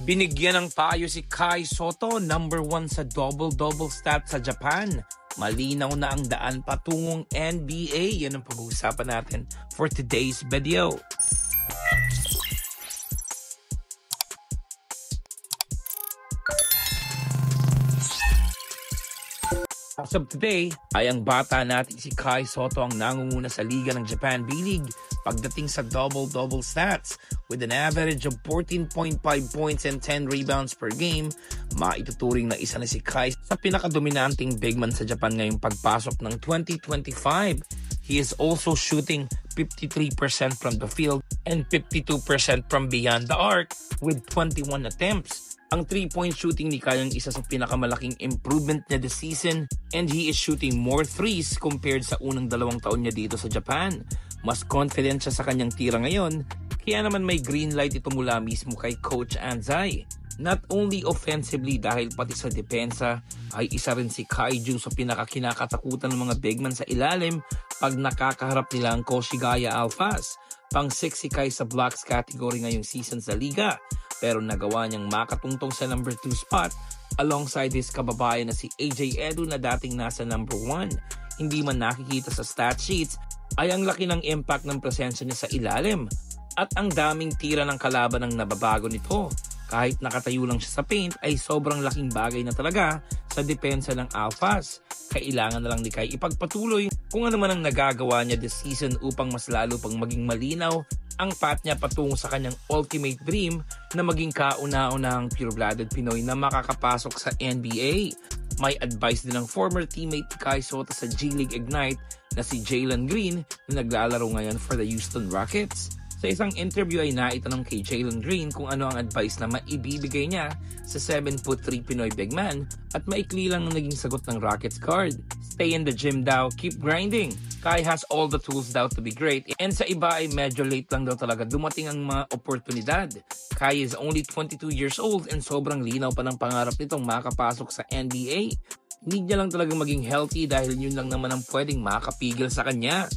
Binigyan ng payo si Kai Sotto, number 1 sa double-double stat sa Japan. Malinaw na ang daan patungong NBA. Yan ang pag-uusapan natin for today's video. As of today, ay ang bata natin si Kai Sotto ang nangunguna sa liga ng Japan B-League pagdating sa double-double stats. With an average of 14.5 points and 10 rebounds per game, maituturing na isa na si Kai sa pinakadominanting big man sa Japan ngayong pagpasok ng 2025. He is also shooting 53% from the field and 52% from beyond the arc with 21 attempts. Ang 3-point shooting ni Kai ang isa sa pinakamalaking improvement niya this season, and he is shooting more threes compared sa unang 2 taon niya dito sa Japan. Mas confident siya sa kanyang tira ngayon, kaya naman may green light ito mula mismo kay Coach Anzai. Not only offensively dahil pati sa depensa ay isa rin si Kaiju sa pinakakinakatakutan ng mga big man sa ilalim pag nakakaharap nila ang Koshigaya Alphas. Pang-6 si Kai sa blocks category ngayong season sa liga, pero nagawa niyang makatungtong sa number 2 spot alongside his kababayan na si AJ Edu na dating nasa number 1. Hindi man nakikita sa stat sheets ay ang laki ng impact ng presensya niya sa ilalim at ang daming tira ng kalaban ang nababago nito. Kahit nakatayo lang siya sa paint ay sobrang laking bagay na talaga sa depensa ng Alphas. Kailangan na lang ni Kai ipagpatuloy kung ano man ang nagagawa niya this season upang mas lalo pang maging malinaw ang path niya patungo sa kanyang ultimate dream na maging kauna-unahang pure-blooded Pinoy na makakapasok sa NBA. May advice din ng former teammate ni Kai Sotto sa G-League Ignite na si Jalen Green na naglalaro ngayon for the Houston Rockets. Sa isang interview ay naitanong kay Jalen Green kung ano ang advice na maibibigay niya sa 7'3" Pinoy big man at maikli lang ang naging sagot ng Rockets guard. Stay in the gym daw, keep grinding. Kai has all the tools daw to be great, and sa iba ay medyo late lang daw talaga dumating ang mga oportunidad. Kai is only 22 years old and sobrang linaw pa ng pangarap nitong makapasok sa NBA. Need niya lang talagang maging healthy dahil yun lang naman ang pwedeng makapigil sa kanya.